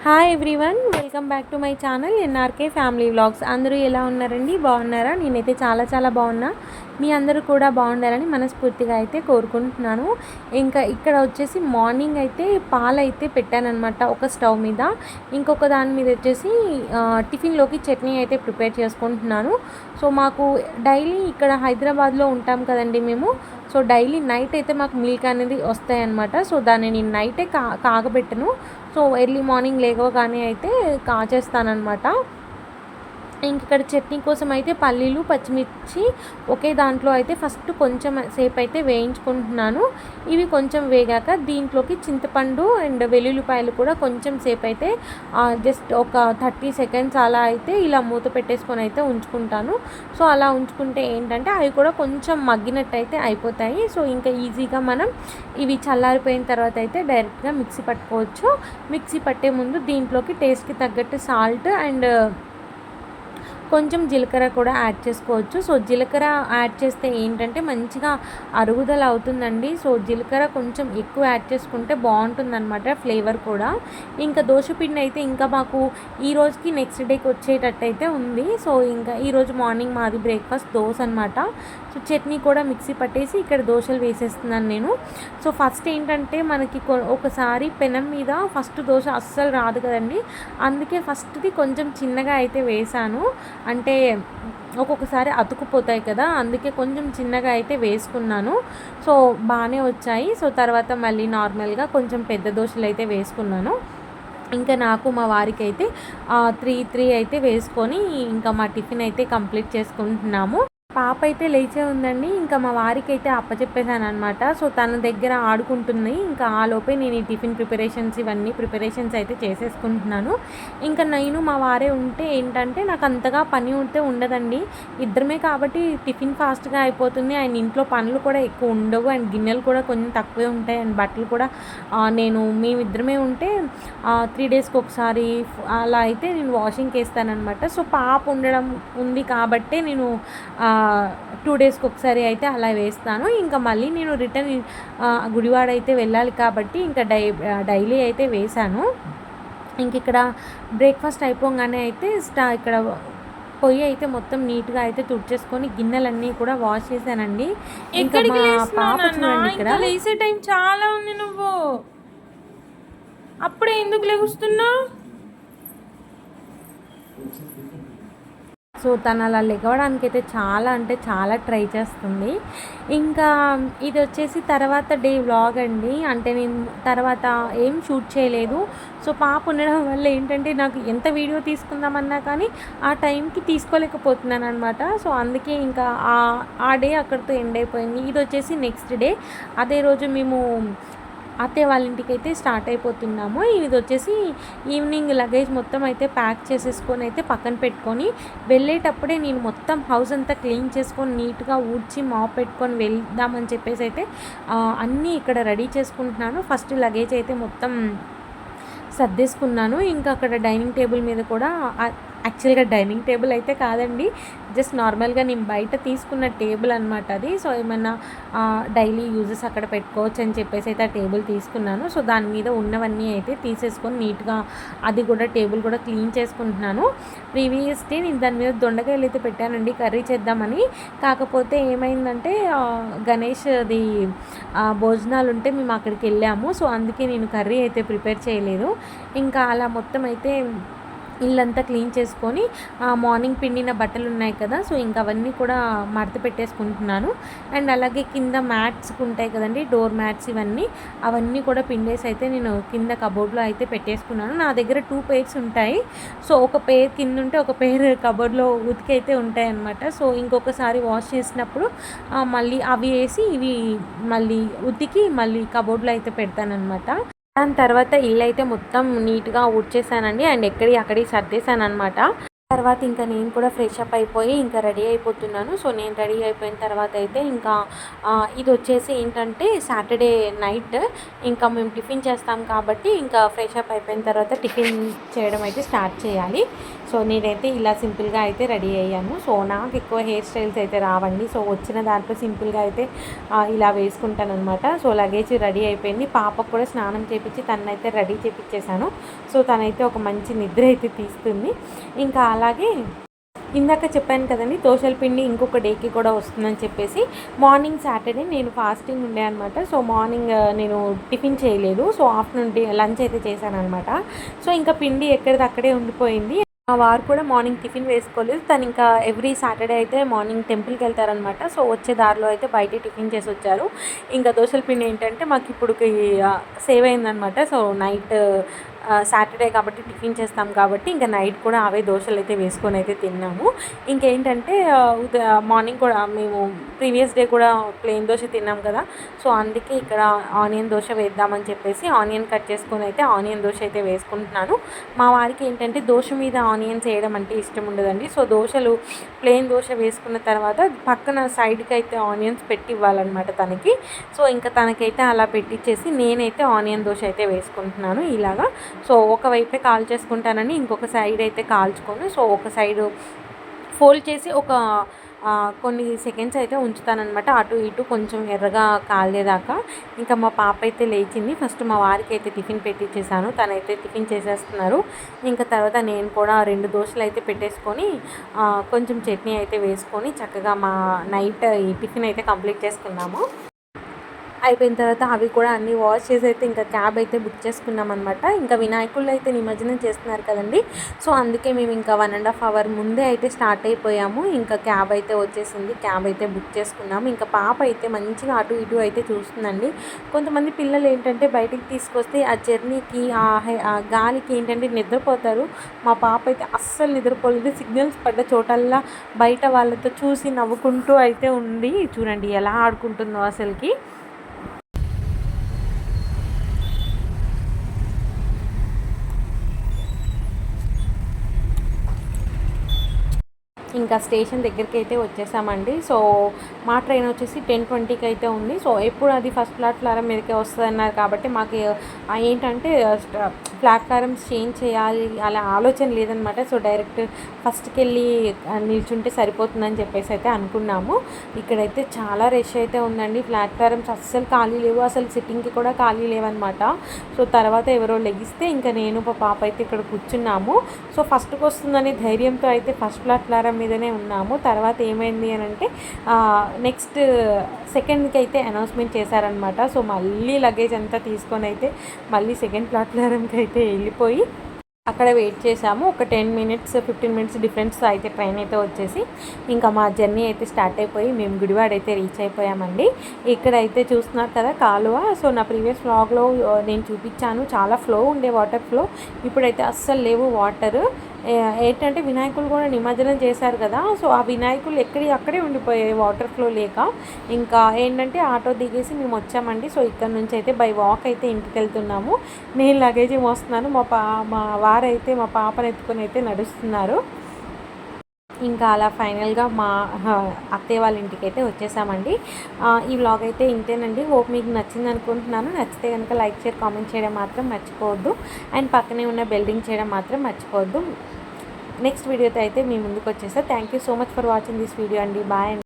Hi everyone, welcome back to my channel NRK family vlogs. అందరూ ఎలా ఉన్నారండి? బాగున్నారా? నేనైతే చాలా చాలా బాగున్నా. మీ అందరూ కూడా బాగుండాలని మనస్ఫూర్తిగా అయితే కోరుకుంటున్నాను. ఇంకా ఇక్కడ వచ్చేసి మార్నింగ్ అయితే పాలు అయితే పెట్టానమాట ఒక స్టవ్ మీద. ఇంకొక దాని మీద వచ్చేసి టిఫిన్లోకి చట్నీ అయితే ప్రిపేర్ చేసుకుంటున్నాను. సో మాకు డైలీ ఇక్కడ హైదరాబాద్లో ఉంటాం కదండి మేము. సో డైలీ నైట్ అయితే మాకు మిల్క్ అనేది వస్తాయన్నమాట. సో దాన్ని నేను నైటే కాగబెట్టను. సో ఎర్లీ మార్నింగ్ లేవగానే అయితే కాచేస్తానమాట. ఇంక ఇక్కడ చట్నీ కోసం అయితే పల్లీలు పచ్చిమిర్చి ఒకే దాంట్లో అయితే ఫస్ట్ కొంచెం సేపు అయితే వేయించుకుంటున్నాను. ఇవి కొంచెం వేగాక దీంట్లోకి చింతపండు అండ్ వెల్లుల్లిపాయలు కూడా కొంచెం సేపు అయితే జస్ట్ ఒక 30 సెకండ్స్ అలా అయితే ఇలా మూత పెట్టేసుకొని అయితే ఉంచుకుంటాను. సో అలా ఉంచుకుంటే ఏంటంటే అవి కూడా కొంచెం మగ్గినట్టు అయితే అయిపోతాయి. సో ఇంకా ఈజీగా మనం ఇవి చల్లారిపోయిన తర్వాత అయితే డైరెక్ట్గా మిక్సీ పట్టుకోవచ్చు. మిక్సీ పట్టే ముందు దీంట్లోకి టేస్ట్కి తగ్గట్టు సాల్ట్ అండ్ కొంచెం జీలకర్ర కూడా యాడ్ చేసుకోవచ్చు. సో జీలకర్ర యాడ్ చేస్తే ఏంటంటే మంచిగా అరుగుదల అవుతుందండి. సో జీలకర్ర కొంచెం ఎక్కువ యాడ్ చేసుకుంటే బాగుంటుందన్నమాట ఫ్లేవర్ కూడా. ఇంకా దోశపిండి అయితే ఇంకా మాకు ఈ రోజుకి నెక్స్ట్ డేకి వచ్చేటట్టు అయితే ఉంది. సో ఇంకా ఈరోజు మార్నింగ్ మాది బ్రేక్ఫాస్ట్ దోశ అనమాట. సో చట్నీ కూడా మిక్సీ పట్టేసి ఇక్కడ దోశలు వేసేస్తున్నాను నేను. సో ఫస్ట్ ఏంటంటే మనకి ఒకసారి పెనం మీద ఫస్ట్ దోశ అస్సలు రాదు కదండి. అందుకే ఫస్ట్ది కొంచెం చిన్నగా అయితే వేసాను. అంటే ఒక్కొక్కసారి అతుకుపోతాయి కదా, అందుకే కొంచెం చిన్నగా అయితే వేసుకున్నాను. సో బాగానే వచ్చాయి. సో తర్వాత మళ్ళీ నార్మల్గా కొంచెం పెద్ద దోశలు అయితే వేసుకున్నాను. ఇంకా నాకు మా వారికి అయితే 3 అయితే వేసుకొని ఇంకా మా టిఫిన్ అయితే కంప్లీట్ చేసుకుంటున్నాము. పాప అయితే లేచే ఉందండి. ఇంకా మా వారికి అయితే అప్పచెప్పేశాను అనమాట. సో తన దగ్గర ఆడుకుంటుంది. ఇంకా ఆ లోపే నేను ఈ టిఫిన్ ఇవన్నీ ప్రిపరేషన్స్ అయితే చేసేసుకుంటున్నాను. ఇంకా నేను మా వారే ఉంటే ఏంటంటే నాకు అంతగా పని ఉంటే ఉండదండి. ఇద్దరమే కాబట్టి టిఫిన్ ఫాస్ట్గా అయిపోతుంది. అండ్ ఇంట్లో పనులు కూడా ఎక్కువ ఉండవు. అండ్ గిన్నెలు కూడా కొంచెం తక్కువే ఉంటాయి. అండ్ బట్టలు కూడా మేమిద్దరమే ఉంటే 3 డేస్కి ఒకసారి అలా అయితే నేను వాషింగ్కి వేస్తానమాట. సో పాప ఉండడం ఉంది కాబట్టే నేను 2 డేస్కి ఒకసారి అయితే అలా వేస్తాను. ఇంకా మళ్ళీ నేను రిటర్న్ గుడివాడ అయితే వెళ్ళాలి కాబట్టి ఇంకా డైలీ అయితే వేశాను. ఇంక ఇక్కడ బ్రేక్ఫాస్ట్ అయిపోగానే అయితే ఇక్కడ పొయ్యి అయితే మొత్తం నీట్గా అయితే తుడిచేసుకొని గిన్నెలన్నీ కూడా వాష్ చేశానండి. ఇంకా మా పాప చూడండి ఇక్కడ లేసే టైం చాలా ఉంది. నువ్వు అప్పుడే ఎందుకు లెగుస్తున్నావు? సో తను అలా లెగవడానికి అయితే చాలా అంటే చాలా ట్రై చేస్తుంది. ఇంకా ఇది వచ్చేసి తర్వాత డే వ్లాగ్ అండి. అంటే నేను తర్వాత ఏం షూట్ చేయలేదు. సో పాప ఉండడం వల్ల ఏంటంటే నాకు ఎంత వీడియో తీసుకుందామన్నా కానీ ఆ టైంకి తీసుకోలేకపోతున్నాను అనమాట. సో అందుకే ఇంకా ఆ డే అక్కడితో ఎండ్ అయిపోయింది. ఇది వచ్చేసి నెక్స్ట్ డే. అదే రోజు మేము అత్తయ్య వాళ్ళ ఇంటికి అయితే స్టార్ట్ అయిపోతున్నాము. ఇది వచ్చేసి ఈవినింగ్ లగేజ్ మొత్తం అయితే ప్యాక్ చేసేసుకొని అయితే పక్కన పెట్టుకొని వెళ్ళేటప్పుడే నేను మొత్తం హౌస్ అంతా క్లీన్ చేసుకొని నీట్గా ఊడ్చి మాప్ పెట్టుకొని వెళ్దామని చెప్పేసి అయితే అన్నీ ఇక్కడ రెడీ చేసుకుంటున్నాను. ఫస్ట్ లగేజ్ అయితే మొత్తం సర్దేసుకున్నాను. ఇంకా అక్కడ డైనింగ్ టేబుల్ మీద కూడా యాక్చువల్గా డైనింగ్ టేబుల్ అయితే కాదండి, జస్ట్ నార్మల్గా నేను బయట తీసుకున్న టేబుల్ అనమాట అది. సో ఏమన్నా డైలీ యూజెస్ అక్కడ పెట్టుకోవచ్చు అని చెప్పేసి అయితే ఆ టేబుల్ తీసుకున్నాను. సో దాని మీద ఉన్నవన్నీ అయితే తీసేసుకొని నీట్గా అది కూడా టేబుల్ కూడా క్లీన్ చేసుకుంటున్నాను. ప్రీవియస్ డే నేను దాని మీద దొండకాయలు అయితే పెట్టానండి కర్రీ చేద్దామని. కాకపోతే ఏమైందంటే గణేష్ది భోజనాలు ఉంటే మేము అక్కడికి వెళ్ళాము. సో అందుకే నేను కర్రీ అయితే ప్రిపేర్ చేయలేదు. ఇంకా అలా మొత్తం అయితే ఇల్లంతా క్లీన్ చేసుకొని మార్నింగ్ పిండిన బట్టలు ఉన్నాయి కదా, సో ఇంకా అవన్నీ కూడా మడత పెట్టేసుకుంటున్నాను. అండ్ అలాగే కింద మ్యాట్స్ ఉంటాయి కదండి, డోర్ మ్యాట్స్ అవన్నీ కూడా పిండేసి అయితే నేను కింద కబోర్డ్లో అయితే పెట్టేసుకున్నాను. నా దగ్గర 2 పెయిర్స్ ఉంటాయి. సో ఒక పెయిర్ కింద ఉంటే ఒక పెయిర్ కబోర్డ్లో ఉతికి అయితే ఉంటాయి అన్నమాట. సో ఇంకొకసారి వాష్ చేసినప్పుడు మళ్ళీ అవి వేసి ఇవి మళ్ళీ ఉతికి మళ్ళీ కబోర్డ్లో అయితే పెడతానమాట. దాని తర్వాత ఇల్లు అయితే మొత్తం నీట్గా ఊడ్చేసానండి. అండ్ అక్కడి సర్దేశాను అనమాట. తర్వాత ఇంకా నేను కూడా ఫ్రెష్ అప్ అయిపోయి ఇంకా రెడీ అయిపోతున్నాను. సో నేను రెడీ అయిపోయిన తర్వాత అయితే ఇంకా ఇది వచ్చేసి ఏంటంటే సాటర్డే నైట్ ఇంకా మేము టిఫిన్ చేస్తాం కాబట్టి ఇంకా ఫ్రెష్ అప్ అయిపోయిన తర్వాత టిఫిన్ చేయడం అయితే స్టార్ట్ చేయాలి. సో సో నేనైతే ఇలా సింపుల్గా అయితే రెడీ అయ్యాను. సో నాకు ఎక్కువ హెయిర్ స్టైల్స్ అయితే రావండి. సో వచ్చిన దాంట్లో సింపుల్గా అయితే ఇలా వేసుకుంటాను అనమాట. సో లగేజ్ రెడీ అయిపోయింది. పాపకు కూడా స్నానం చేపించి తనైతే రెడీ చేపించేశాను. సో తనైతే ఒక మంచి నిద్ర అయితే తీస్తుంది. ఇంకా అలాగే ఇందాక చెప్పాను కదండి, దోశల పిండి ఇంకొక డేకి కూడా వస్తుందని చెప్పేసి మార్నింగ్ సాటర్డే నేను ఫాస్టింగ్ ఉండే అనమాట. సో మార్నింగ్ నేను టిఫిన్ చేయలేదు. సో ఆఫ్టర్నూన్ లంచ్ అయితే చేశాను అనమాట. సో ఇంకా పిండి ఎక్కడిది అక్కడే ఉండిపోయింది. మా వారు కూడా మార్నింగ్ టిఫిన్ వేసుకోలేదు. తను ఇంకా ఎవ్రీ సాటర్డే అయితే మార్నింగ్ టెంపుల్కి వెళ్తారనమాట. సో వచ్చే దారిలో అయితే బయట టిఫిన్ చేసి వచ్చారు. ఇంకా దోశల పిండి ఏంటంటే మాకు ఇప్పుడు సేవ్ అయిందనమాట. సో నైట్ సాటర్డే కాబట్టి టిఫిన్ చేస్తాం కాబట్టి ఇంకా నైట్ కూడా అవే దోశలు అయితే వేసుకొని అయితే తిన్నాము. ఇంకేంటంటే మార్నింగ్ కూడా మేము ప్రీవియస్ డే కూడా ప్లెయిన్ దోశ తిన్నాం కదా. సో అందుకే ఇక్కడ ఆనియన్ దోశ వేద్దామని చెప్పేసి ఆనియన్ కట్ చేసుకొని అయితే ఆనియన్ దోశ అయితే వేసుకుంటున్నాను. మా వారికి ఏంటంటే దోశ మీద ఆనియన్స్ వేయడం అంటే ఇష్టం ఉండదండి. సో దోశలు ప్లెయిన్ దోశ వేసుకున్న తర్వాత పక్కన సైడ్కి అయితే ఆనియన్స్ పెట్టి ఇవ్వాలన్నమాట తనకి. సో ఇంకా తనకైతే అలా పెట్టించేసి నేనైతే ఆనియన్ దోశ అయితే వేసుకుంటున్నాను ఇలాగా. సో ఒకవైపే కాల్ చేసుకుంటానని ఇంకొక సైడ్ అయితే కాల్చుకొని సో ఒక సైడు ఫోల్డ్ చేసి ఒక కొన్ని సెకండ్స్ అయితే ఉంచుతానమాట. అటు ఇటు కొంచెం ఎర్రగా కాలేదాకా. ఇంకా మా పాప అయితే లేచింది. ఫస్ట్ మా వారికి అయితే టిఫిన్ పెట్టించేసాను. తనైతే టిఫిన్ చేసేస్తున్నారు. ఇంకా తర్వాత నేను కూడా 2 దోశలు అయితే పెట్టేసుకొని కొంచెం చట్నీ అయితే వేసుకొని చక్కగా మా నైట్ ఈ టిఫిన్ అయితే కంప్లీట్ చేసుకున్నాము. అయిపోయిన తర్వాత అవి కూడా అన్నీ వాష్ చేసి అయితే ఇంకా క్యాబ్ అయితే బుక్ చేసుకున్నాం అనమాట. ఇంకా వినాయకుళ్ళు అయితే నిమజ్జనం చేస్తున్నారు కదండి. సో అందుకే మేము ఇంకా 1.5 అవర్ ముందే అయితే స్టార్ట్ అయిపోయాము. ఇంకా క్యాబ్ అయితే వచ్చేసింది. క్యాబ్ అయితే బుక్ చేసుకున్నాము. ఇంకా పాప అయితే మంచిగా అటు ఇటు అయితే చూస్తుందండి. కొంతమంది పిల్లలు ఏంటంటే బయటికి తీసుకొస్తే ఆ జర్నీకి ఆ గాలికి ఏంటంటే నిద్రపోతారు. మా పాప అయితే అస్సలు నిద్రపోలేదు. సిగ్నల్స్ పడ్డ చోటల్లా బయట వాళ్ళతో చూసి నవ్వుకుంటూ అయితే ఉంది. చూడండి ఎలా ఆడుకుంటుందో అసలుకి. ఇంకా స్టేషన్ దగ్గరికి అయితే వచ్చేసామండి. సో మా ట్రైన్ వచ్చేసి 10:20కి అయితే ఉంది. సో ఎప్పుడు అది ఫస్ట్ ప్లాట్ఫారం మీదకే వస్తుంది అన్నారు కాబట్టి మాకు ఏంటంటే ప్లాట్ఫారమ్స్ చేంజ్ చేయాలి అలా ఆలోచన లేదనమాట. సో డైరెక్ట్ ఫస్ట్కి వెళ్ళి నిల్చుంటే సరిపోతుందని చెప్పేసి అయితే అనుకున్నాము. ఇక్కడైతే చాలా రష్ అయితే ఉందండి. ప్లాట్ఫారమ్స్ అస్సలు ఖాళీ లేవు. అసలు సిట్టింగ్కి కూడా ఖాళీ లేవన్నమాట. సో తర్వాత ఎవరో లెగిస్తే ఇంకా నేను పాప అయితే ఇక్కడ కూర్చున్నాము. సో ఫస్ట్కి వస్తుందనే ధైర్యంతో అయితే ఫస్ట్ ప్లాట్ఫారం మీదనే ఉన్నాము. తర్వాత ఏమైంది అని అంటే నెక్స్ట్ సెకండ్కి అయితే అనౌన్స్మెంట్ చేశారనమాట. సో మళ్ళీ లగేజ్ అంతా తీసుకొని అయితే మళ్ళీ సెకండ్ ప్లాట్ఫారంకి అయితే వెళ్ళిపోయి అక్కడ వెయిట్ చేసాము. ఒక 10 మినిట్స్ 15 మినిట్స్ డిఫరెన్స్ అయితే ట్రైన్ అయితే వచ్చేసి ఇంకా మా జర్నీ అయితే స్టార్ట్ అయిపోయి మేము గుడివాడ అయితే రీచ్ అయిపోయామండి. ఇక్కడైతే చూస్తున్నారు కదా కాలువ. సో నా ప్రీవియస్ వ్లాగ్లో నేను చూపించాను, చాలా ఫ్లో ఉండే వాటర్ ఫ్లో. ఇప్పుడైతే అస్సలు లేవు వాటర్. ఏంటంటే వినాయకులు కూడా నిమజ్జనం చేశారు కదా. సో ఆ వినాయకులు అక్కడే ఉండిపోయాయి వాటర్ ఫ్లో లేక. ఇంకా ఏంటంటే ఆటో దిగేసి మేము వచ్చామండి. సో ఇక్కడ నుంచి అయితే బై వాక్ అయితే ఇంటికి వెళ్తున్నాము. నేను లగేజ్ మోస్తున్నాను. మా వారైతే మా పాపను ఎత్తుకొని అయితే నడుస్తున్నారు. ఇంకా అలా ఫైనల్గా మా అత్తయ్య వాళ్ళ ఇంటికి అయితే వచ్చేసామండి. ఈ వ్లాగ్ అయితే ఇంతేనండి. హోప్ మీకు నచ్చింది అనుకుంటున్నాను. నచ్చితే కనుక లైక్ షేర్ కామెంట్ చేయడం మాత్రం మర్చిపోవద్దు. అండ్ పక్కనే ఉన్న బెల్లింగ్ చేయడం మాత్రం మర్చిపోవద్దు. నెక్స్ట్ వీడియోతో అయితే మీ ముందుకు వచ్చేస్తా. Thank you so much for watching this video అండి. బాయ్.